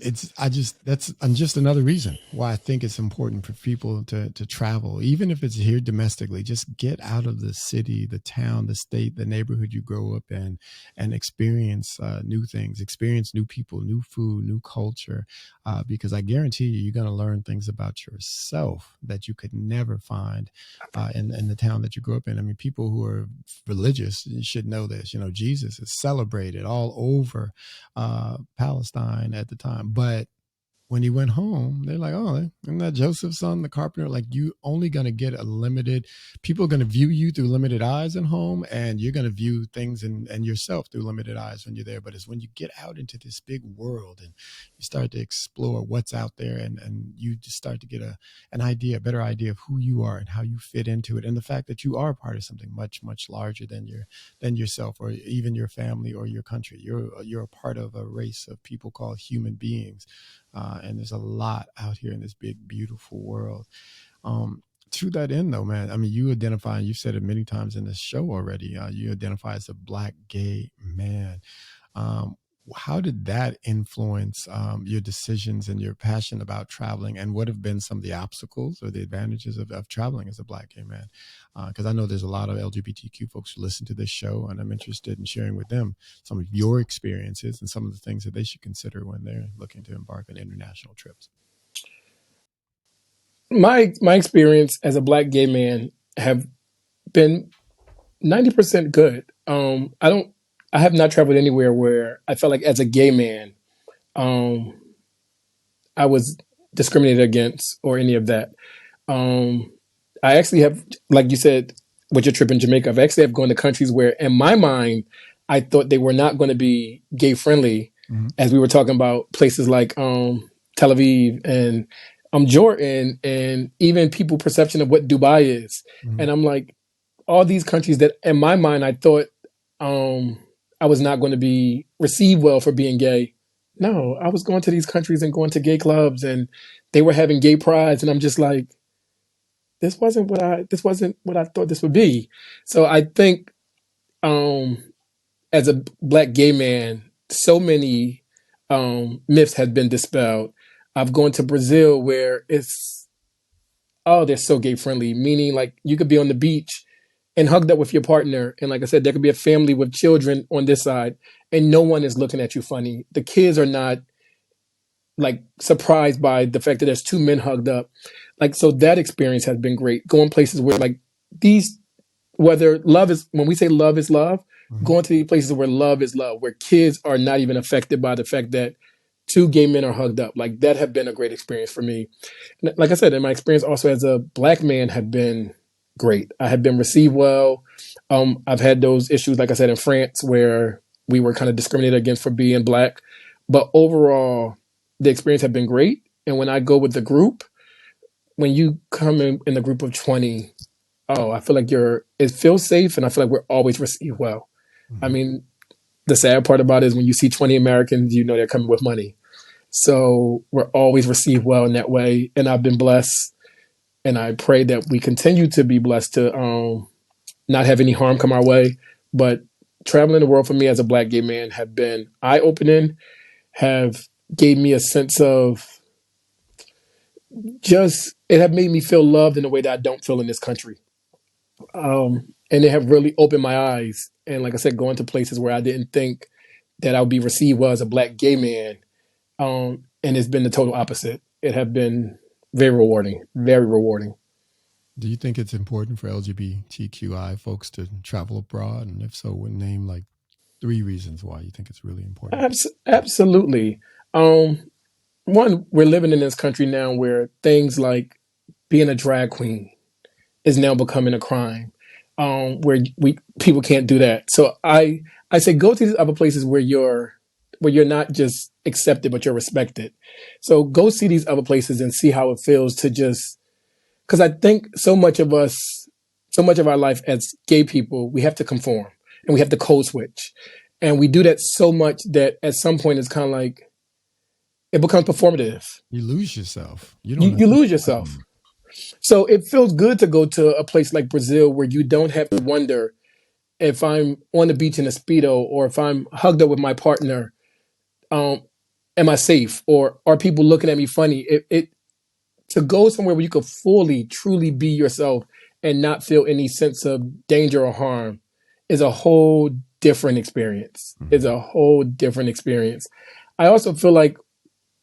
That's just another reason why I think it's important for people to travel, even if it's here domestically. Just get out of the city, the town, the state, the neighborhood you grow up in, and experience new things, experience new people, new food, new culture. Because I guarantee you're going to learn things about yourself that you could never find in the town that you grew up in. I mean, people who are religious should know this. Jesus is celebrated all over Palestine at the time. But when he went home, they're like, oh, isn't that Joseph's son, the carpenter? Like, you only going to get a limited, people are going to view you through limited eyes at home, and you're going to view things and yourself through limited eyes when you're there. But it's when you get out into this big world and you start to explore what's out there, and you just start to get an idea, a better idea of who you are and how you fit into it. And the fact that you are part of something much, much larger than yourself or even your family or your country. You're a part of a race of people called human beings. And there's a lot out here in this big, beautiful world. To that end, though, man, I mean, you identify, and you've said it many times in this show already, you identify as a Black gay man. How did that influence your decisions and your passion about traveling? And what have been some of the obstacles or the advantages of traveling as a Black gay man? Because I know there's a lot of LGBTQ folks who listen to this show, and I'm interested in sharing with them some of your experiences and some of the things that they should consider when they're looking to embark on international trips. My experience as a Black gay man have been 90% good. I have not traveled anywhere where I felt like as a gay man, um, I was discriminated against or any of that. Um, I actually have, like you said, with your trip in Jamaica, I've actually have gone to countries where, in my mind, I thought they were not going to be gay friendly, Mm-hmm. as we were talking about places like Tel Aviv and Jordan, and even people perception of what Dubai is. Mhm. And I'm like, all these countries that in my mind I thought um I was not going to be received well for being gay. No, I was going to these countries and going to gay clubs, and they were having gay prides, and I'm just like, this wasn't what I thought this would be. So I think um as a black gay man, so many myths have been dispelled. I've gone to Brazil where it's, oh, they're so gay friendly, meaning like you could be on the beach and hugged up with your partner. And like I said, there could be a family with children on this side, and no one is looking at you funny. The kids are not like surprised by the fact that there's two men hugged up. Like, so that experience has been great. Going places where like these, whether love is, when we say love is love, Mhm. going to these places where love is love, where kids are not even affected by the fact that two gay men are hugged up. Like that have been a great experience for me. Like I said, and my experience also as a black man have been great. I have been received well. I've had those issues, like I said, in France where we were kind of discriminated against for being black. But overall, the experience have been great. And when I go with the group, when you come in the group of 20, oh, I feel like it feels safe, and I feel like we're always received well. I Mhm. mean, the sad part about it is when you see 20 Americans, you know they're coming with money. So we're always received well in that way. And I've been blessed, and I pray that we continue to be blessed to not have any harm come our way. But traveling the world for me as a black gay man have been eye opening, have gave me a sense of just, it have made me feel loved in a way that I don't feel in this country. And they have really opened my eyes. And like I said, going to places where I didn't think that I would be received well as a black gay man. And it's been the total opposite. It have been very rewarding, very rewarding. Do you think it's important for LGBTQI folks to travel abroad? And if so, would name like 3 reasons why you think it's really important? Absolutely. Um, One, we're living in this country now where things like being a drag queen is now becoming a crime. Where we people can't do that. So I say go to these other places where you're not just accepted but you're respected. So go see these other places and see how it feels to just, because I think so much of our life as gay people, we have to conform and we have to code switch, and we do that so much that at some point it's kind of like it becomes performative. You lose yourself. You don't know You who lose you yourself. are. So it feels good to go to a place like Brazil where you don't have to wonder if I'm on the beach in a speedo or if I'm hugged up with my partner. Um, am I safe, or are people looking at me funny? It to go somewhere where you could fully, truly be yourself and not feel any sense of danger or harm is a whole different experience. It's Mhm. a whole different experience. I also feel like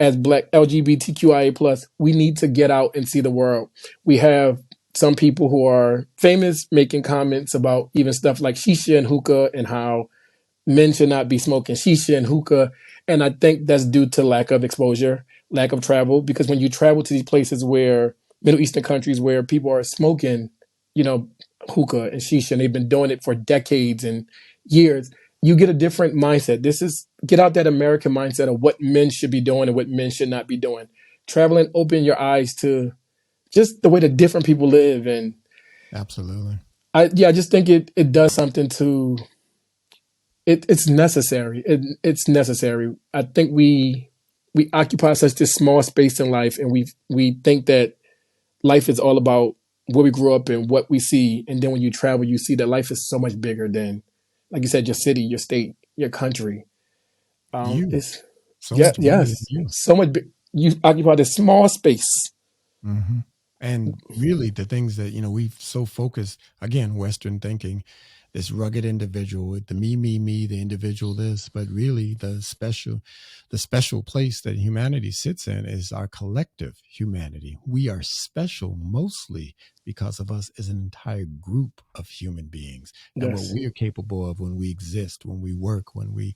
as black LGBTQIA plus, we need to get out and see the world. We have some people who are famous making comments about even stuff like shisha and hookah and how men should not be smoking shisha and hookah. And I think that's due to lack of exposure, lack of travel, because when you travel to these places where Middle Eastern countries where people are smoking, you know, hookah and shisha, and they've been doing it for decades and years, you get a different mindset. This is get out that American mindset of what men should be doing and what men should not be doing. Traveling open your eyes to just the way that different people live. And Absolutely. I just think it does something to it's necessary. It's necessary. I think we occupy such this small space in life, and we think that life is all about where we grew up and what we see. And then when you travel, you see that life is so much bigger than, like you said, your city, your state, your country. You. It's So much bigger than you. so much. You occupy this small space. Hmm. And really, the things that, we've so focused, again, Western thinking, this rugged individual with the me, the individual this, but really the special place that humanity sits in is our collective humanity. We are special mostly because of us as an entire group of human beings and what Yes. we are capable of when we exist, when we work, when we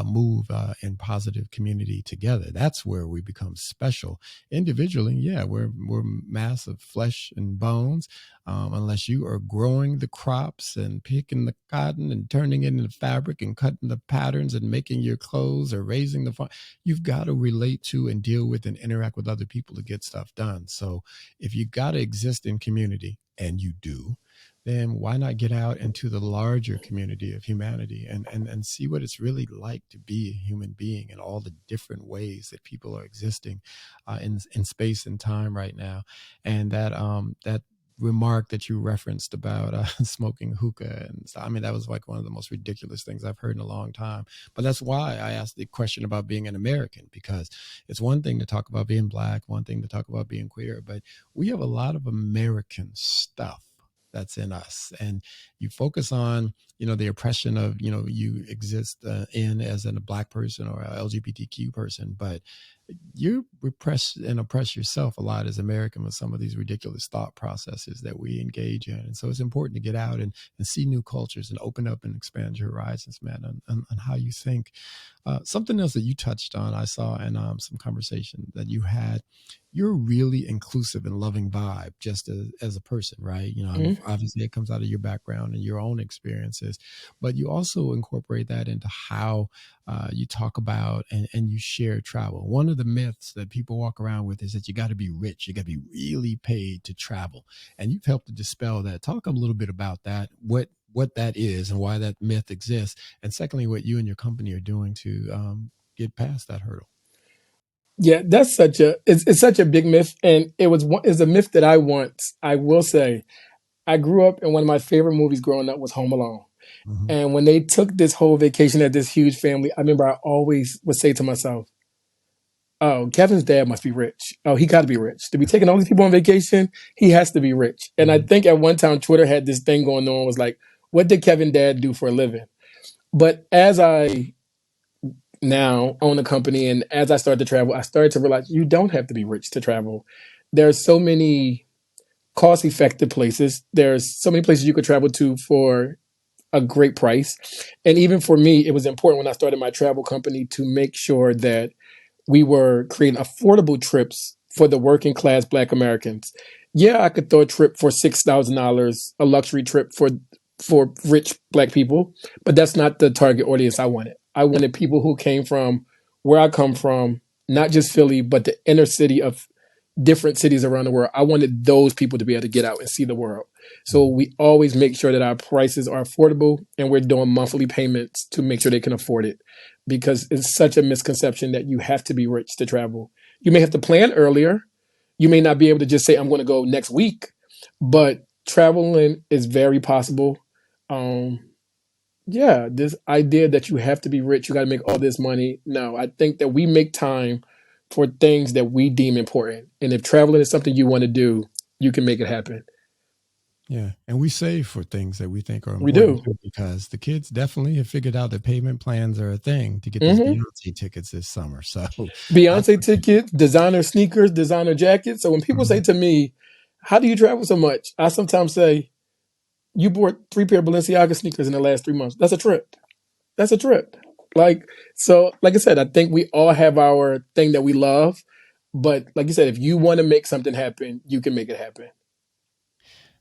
move in positive community together. That's where we become special. Individually, yeah, we're mass of flesh and bones. Unless you are growing the crops and picking the cotton and turning it into fabric and cutting the patterns and making your clothes or raising the farm, you've got to relate to and deal with and interact with other people to get stuff done. So if you got to exist in community, and you do, then why not get out into the larger community of humanity and see what it's really like to be a human being and all the different ways that people are existing in space and time right now. And that remark that you referenced about smoking hookah and stuff, I mean, that was like one of the most ridiculous things I've heard in a long time. But that's why I asked the question about being an American, because it's one thing to talk about being Black, one thing to talk about being queer, but we have a lot of American stuff that's in us. And you focus on, the oppression of, you exist in as a Black person or a LGBTQ person, but you repress and oppress yourself a lot as American with some of these ridiculous thought processes that we engage in. And so it's important to get out and see new cultures and open up and expand your horizons, man, on how you think. Something else that you touched on, I saw in some conversation that you had, you're really inclusive and loving vibe just as a person, right? Mhm. Obviously it comes out of your background and your own experiences, but you also incorporate that into how you talk about and you share travel. One of the myths that people walk around with is that you got to be rich, you got to be really paid to travel, and you've helped to dispel that. Talk a little bit about that, what that is and why that myth exists, and secondly, what you and your company are doing to get past that hurdle. Yeah, that's it's such a big myth, and is a myth that I will say, I grew up and one of my favorite movies growing up was Home Alone. Mm-hmm. And when they took this whole vacation at this huge family, I remember I always would say to myself, "Oh, Kevin's dad must be rich. Oh, he got to be rich. To be taking all these people on vacation, he has to be rich." And I Mm-hmm. think at one time Twitter had this thing going on, was like, "What did Kevin dad do for a living?" But as I now own a company and as I started to travel, I started to realize you don't have to be rich to travel. There are so many cost effective places. There's so many places you could travel to for a great price. And even for me, it was important when I started my travel company to make sure that we were creating affordable trips for the working class Black Americans. Yeah, I could throw a trip for $6,000, a luxury trip for rich Black people, but that's not the target audience I wanted. I wanted people who came from where I come from, not just Philly, but the inner city of different cities around the world. I wanted those people to be able to get out and see the world. So we always make sure that our prices are affordable and we're doing monthly payments to make sure they can afford it, because it's such a misconception that you have to be rich to travel. You may have to plan earlier. You may not be able to just say, I'm going to go next week, but traveling is very possible. Um, yeah, this idea that you have to be rich, you got to make all this money. No, I think that we make time for things that we deem important. And if traveling is something you want to do, you can make it happen. Yeah, and we save for things that we think are We important do. too, because the kids definitely have figured out that payment plans are a thing to get those Hmm. Beyonce tickets this summer. So I, Beyonce tickets, designer sneakers, designer jackets. So when people say Mhm. to me, how do you travel so much? I sometimes say, you bought 3 pair of Balenciaga sneakers in the last 3 months. That's a trip. That's a trip. Like, so, like I said, I think we all have our thing that we love. But like you said, if you want to make something happen, you can make it happen.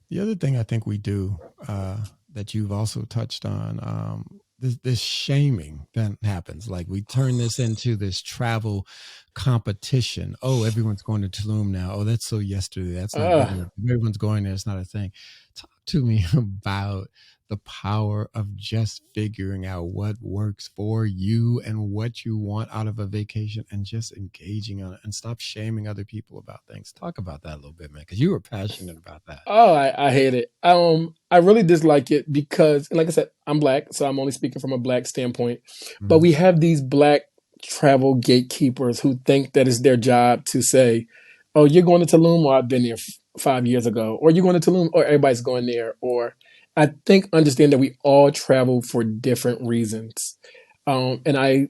The other thing I think we do that you've also touched on, this shaming that happens. Like we turn this into this travel competition. Oh, everyone's going to Tulum now. Oh, that's so yesterday. That's not good Ah, enough. Everyone's going there. It's not a thing. Talk to me about the power of just figuring out what works for you and what you want out of a vacation and just engaging on it and stop shaming other people about things. Talk about that a little bit, man, because you were passionate about that. I hate it. I really dislike it because, and like I said, I'm Black, so I'm only speaking from a Black standpoint. But Mhm. we have these Black travel gatekeepers who think that it's their job to say, "Oh, you're going to Tulum, or I've been there 5 years ago," or "You're going to Tulum, or everybody's going there." Or I think understand that we all travel for different reasons. And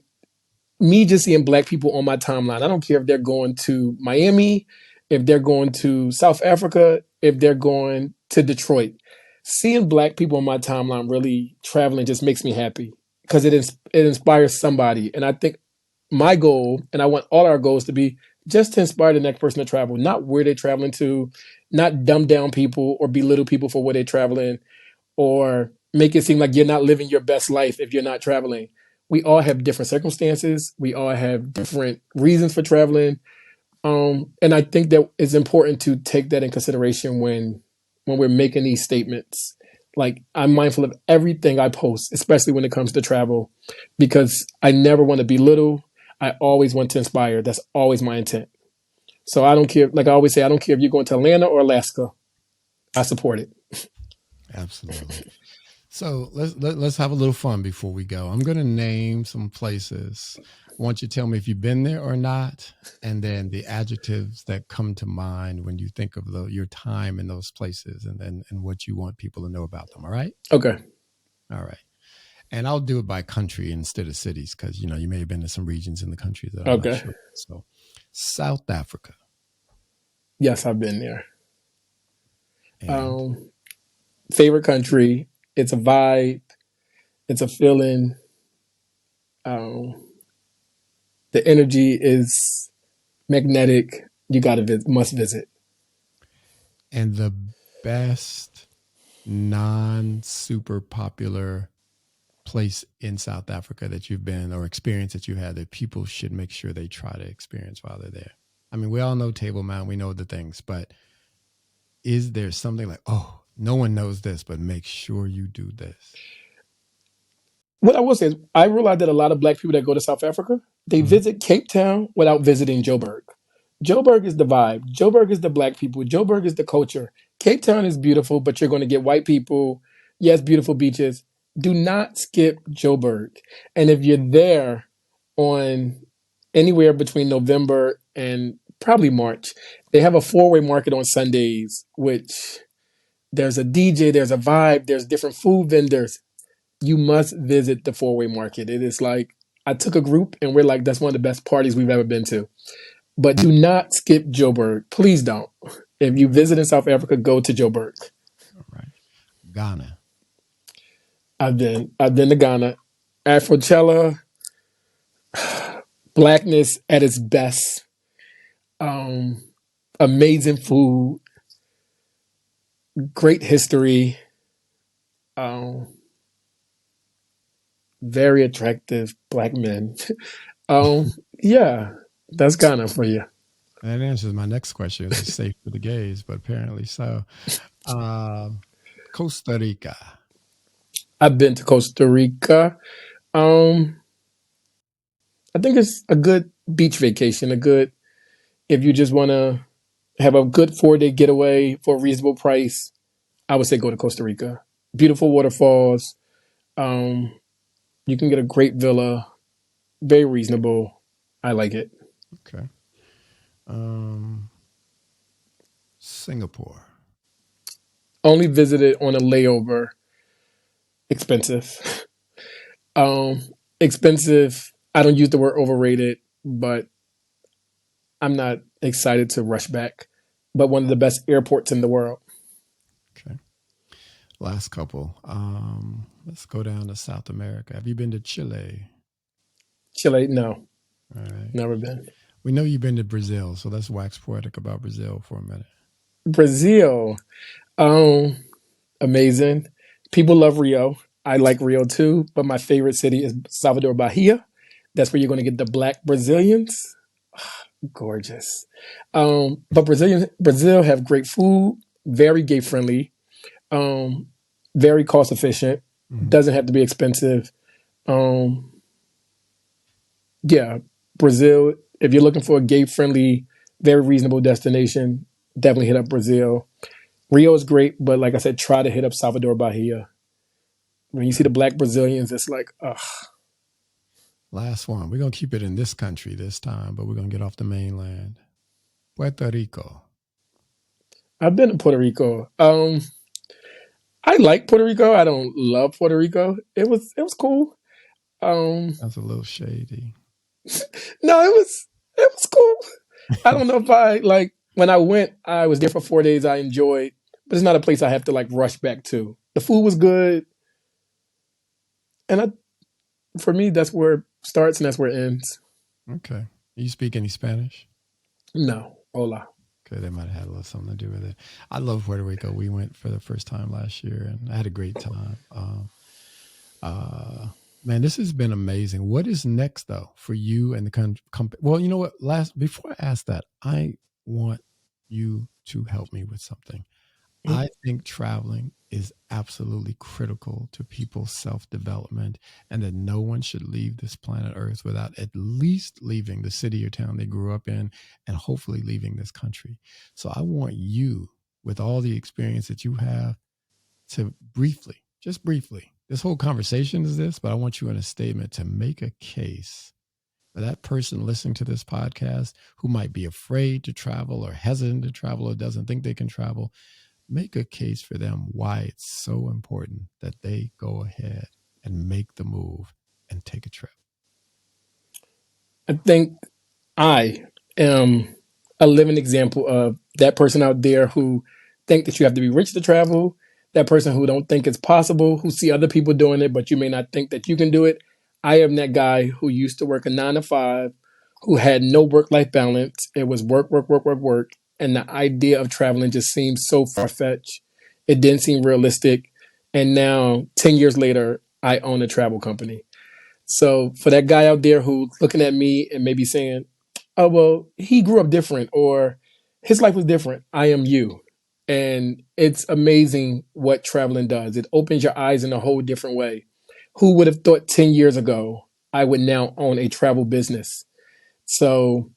me just seeing Black people on my timeline, I don't care if they're going to Miami, if they're going to South Africa, if they're going to Detroit. Seeing black people on my timeline really traveling just makes me happy because it inspires somebody. And I think my goal, and I want all our goals to be just to inspire the next person to travel, not where they're traveling to, not dumb down people or belittle people for where they're traveling, or make it seem like you're not living your best life if you're not traveling. We all have different circumstances. We all have different reasons for traveling. And I think that it's important to take that in consideration when we're making these statements. Like, I'm mindful of everything I post, especially when it comes to travel, because I never want to belittle. I always want to inspire. That's always my intent. So I don't care. Like I always say, I don't care if you're going to Atlanta or Alaska. I support it. Absolutely. So let's have a little fun before we go. I'm going to name some places. I want you to tell me if you've been there or not, and then the adjectives that come to mind when you think of your time in those places, and what you want people to know about them. All right? Okay. All right. And I'll do it by country instead of cities because, you may have been to some regions in the country that I'm not Okay. sure. So South Africa. Yes, I've been there. And Favorite country. It's a vibe. It's a feeling. The energy is magnetic. You must visit. and the best non-super popular place in South Africa that you've been or experience that you had that people should make sure they try to experience while they're there? I mean, we all know Table Mountain, we know the things, but is there something like, oh, no one knows this, but make sure you do this? What I will say is, I realize that a lot of black people that go to South Africa, they Mhm. visit Cape Town without visiting Joburg. Joburg is the vibe. Joburg is the black people. Joburg is the culture. Cape Town is beautiful, but you're going to get white people. Yes, beautiful beaches. Do not skip Joburg. And if you're there on anywhere between November and probably March, they have a four-way market on Sundays, which there's a DJ, there's a vibe, there's different food vendors. You must visit the four-way market. It is like, I took a group and we're like, that's one of the best parties we've ever been to. But do not skip Joburg. Please don't. If you visit in South Africa, go to Joburg. All right. Ghana. I've been to Ghana. Afrochella, blackness at its best. Um, Amazing food, great history, um, very attractive black men. Yeah, that's Ghana for you. That answers my next question. Is it safe for the gays? But apparently so. Costa Rica. I've been to Costa Rica. Um, I think it's a good beach vacation, if you just want to have a good 4-day getaway for a reasonable price, I would say go to Costa Rica. Beautiful waterfalls. Um, you can get a great villa, very reasonable. I like it. Okay. Singapore. Only visited on a layover. Expensive. Um, Expensive. I don't use the word overrated, but I'm not excited to rush back. But one of the best airports in the world. Okay. Last couple. Let's go down to South America. Have you been to Chile? Chile, no, All right. never been. We know you've been to Brazil, so let's wax poetic about Brazil for a minute. Brazil, um, amazing. People love Rio. I like Rio too, but my favorite city is Salvador Bahia. That's where you're going to get the black Brazilians. Gorgeous. But Brazil have great food, very gay friendly, um, very cost efficient. Mhm. Doesn't have to be expensive. Um, yeah, Brazil. If you're looking for a gay friendly, very reasonable destination, definitely hit up Brazil. Rio is great, but like I said, try to hit up Salvador Bahia. When you see the black Brazilians, it's like, ugh. Last one. We're going to keep it in this country this time, but we're going to get off the mainland. Puerto Rico. I've been to Puerto Rico. I like Puerto Rico. I don't love Puerto Rico. It was cool. That's a little shady. No, it was cool. I don't know if I like. when I went, I was there for 4 days. I enjoyed, but it's not a place I have to like rush back to. The food was good, and for me, that's where it starts and that's where it ends. Okay. You speak any Spanish? No, hola. Okay, that might have had a little something to do with it. I love Puerto Rico. We went for the first time last year, and I had a great time. Uh, man, this has been amazing. What is next though for you and the company? Well, you know what? Last before I ask that, I want you to help me with something. I think traveling is absolutely critical to people's self development, and that no one should leave this planet Earth without at least leaving the city or town they grew up in, and hopefully leaving this country. So I want you, with all the experience that you have, to briefly, just briefly, this whole conversation is this, but I want you in a statement to make a case for that person listening to this podcast who might be afraid to travel or hesitant to travel or doesn't think they can travel. Make a case for them why it's so important that they go ahead and make the move and take a trip. I think I am a living example of that person out there who think that you have to be rich to travel, that person who don't think it's possible, who see other people doing it, but you may not think that you can do it. I am that guy who used to work a 9 to 5, who had no work life balance. It was work, work, work, work, work. And the idea of traveling just seemed so far fetched. It didn't seem realistic. And now, 10 years later, I own a travel company. So for that guy out there who looking at me and maybe saying, oh, well, he grew up different or his life was different. I am you. And it's amazing what traveling does. It opens your eyes in a whole different way. Who would have thought 10 years ago I would now own a travel business? So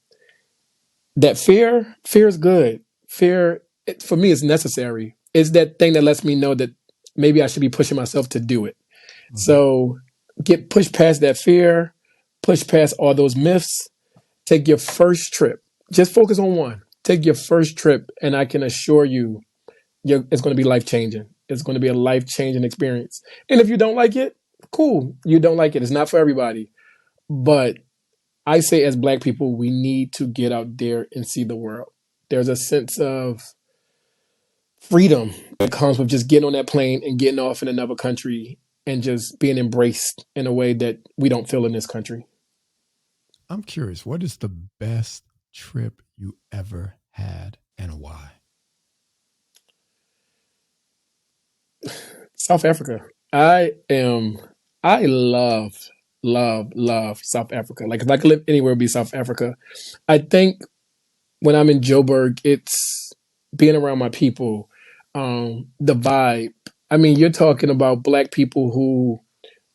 that fear is good. Fear, for me, is necessary. It's that thing that lets me know that maybe I should be pushing myself to do it. Mm-hmm. So get pushed past that fear, push past all those myths, take your first trip. Just focus on one. Take your first trip, and I can assure you, it's going to be life changing. It's going to be a life changing experience. And if you don't like it, cool. You don't like it. It's not for everybody. But I say, as Black people, we need to get out there and see the world. There's a sense of freedom that comes with just getting on that plane and getting off in another country and just being embraced in a way that we don't feel in this country. I'm curious, what is the best trip you ever had and why? South Africa. I love South Africa. Like if I could live anywhere, it'd be South Africa. I think when I'm in Joburg, it's being around my people, the vibe. I mean, you're talking about Black people who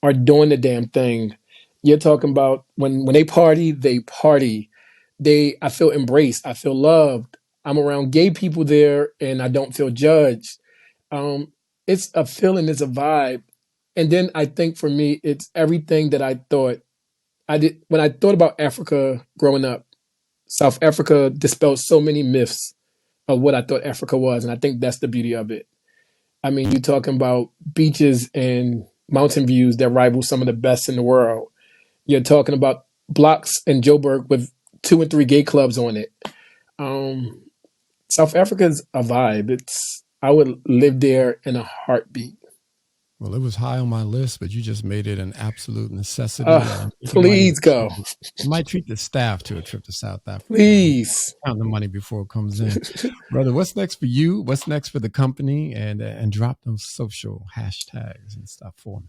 are doing the damn thing. You're talking about when they party, they party. I feel embraced. I feel loved. I'm around gay people there, and I don't feel judged. Um, it's a feeling, it's a vibe. And then I think for me, it's everything that I thought I did when I thought about Africa growing up. South Africa dispelled so many myths of what I thought Africa was, and I think that's the beauty of it. I mean, you're talking about beaches and mountain views that rival some of the best in the world. You're talking about blocks in Joburg with 2 and 3 gay clubs on it. Um, South Africa's a vibe. I would live there in a heartbeat. Well, it was high on my list, but you just made it an absolute necessity. And I think Please go. I might treat the staff to a trip to South Africa. Please. Count the money before it comes in. Brother, what's next for you? What's next for the company? And drop those social hashtags and stuff for me.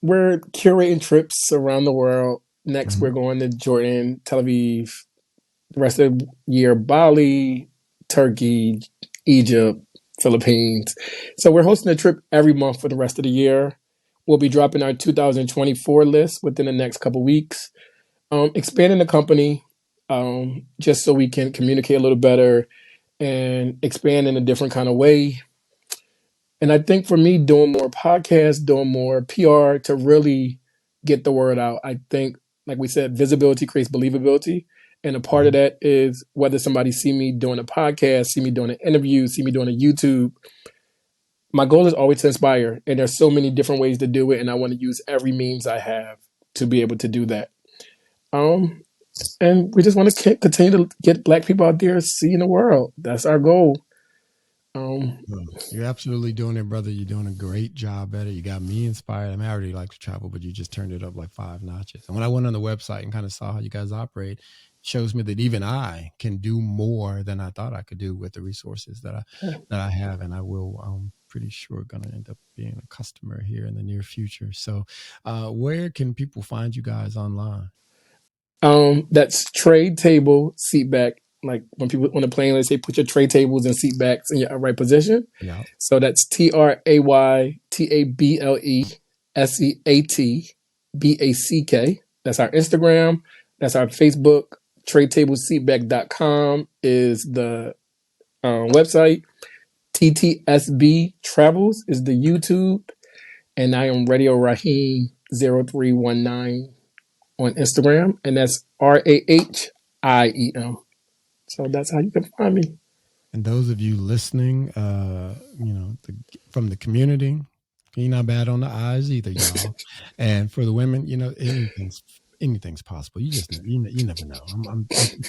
We're curating trips around the world. Next, Mhm. we're going to Jordan, Tel Aviv, the rest of the year, Bali, Turkey, Egypt, Philippines. So we're hosting a trip every month for the rest of the year. We'll be dropping our 2024 list within the next couple weeks. Expanding the company just so we can communicate a little better and expand in a different kind of way. And I think for me, doing more podcasts, doing more PR to really get the word out, I think, like we said, visibility creates believability. And a part of Mhm. that is whether somebody see me doing a podcast, see me doing an interview, see me doing a YouTube. My goal is always to inspire. And there's so many different ways to do it. And I want to use every means I have to be able to do that. Um, And we just want to continue to get Black people out there seeing the world. That's our goal. Um, Well, you're absolutely doing it, brother. You're doing a great job at it. You got me inspired. I mean, I already like to travel, but you just turned it up like 5 notches. And when I went on the website and kind of saw how you guys operate, it shows me that even I can do more than I thought I could do with the resources that I have, and I will. Pretty sure going to end up being a customer here in the near future. So, where can people find you guys online? that's trade table seat back. Like when people on the plane, they say put your tray tables and seat backs in your right position. Yeah. So that's TrayTableSeatBack. That's our Instagram. That's our Facebook. TradeTableSeatback.com is the website. TTSB Travels is the YouTube. And I am Radio Raheim 0319 on Instagram. And that's RAHIEM. So that's how you can find me. And those of you listening, from the community, you're not bad on the eyes either, y'all. And for the women, anything's possible. You never know.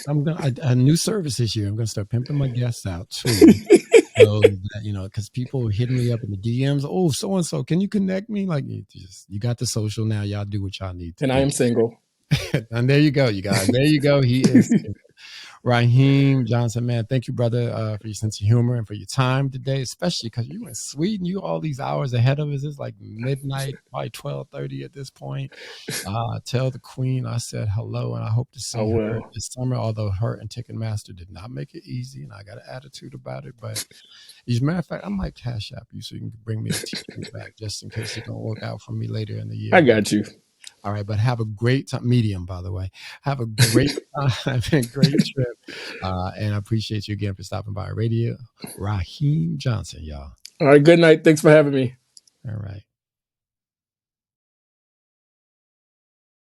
I'm gonna a new service this year. I'm gonna start pimping my guests out too. So that, because people hitting me up in the DMs. Oh, so and so, can you connect me? Like, you got the social now. Y'all do what y'all need to And do. I am single. And there you go, you guys. There you go. He is Raheim Johnson, man. Thank you, brother, for your sense of humor and for your time today, especially because you in Sweden. You all these hours ahead of us. It's like midnight, probably 12:30 at this point. Tell the queen I said hello, and I hope to see her this summer. Although her and Ticketmaster did not make it easy, and I got an attitude about it. But as a matter of fact, I might cash app you so you can bring me a t-shirt back just in case it don't work out for me later in the year. I got you. All right, but have a great time. Medium, by the way. Have a great time and great trip. And I appreciate you again for stopping by radio. Raheim Johnson, y'all. All right, good night. Thanks for having me. All right.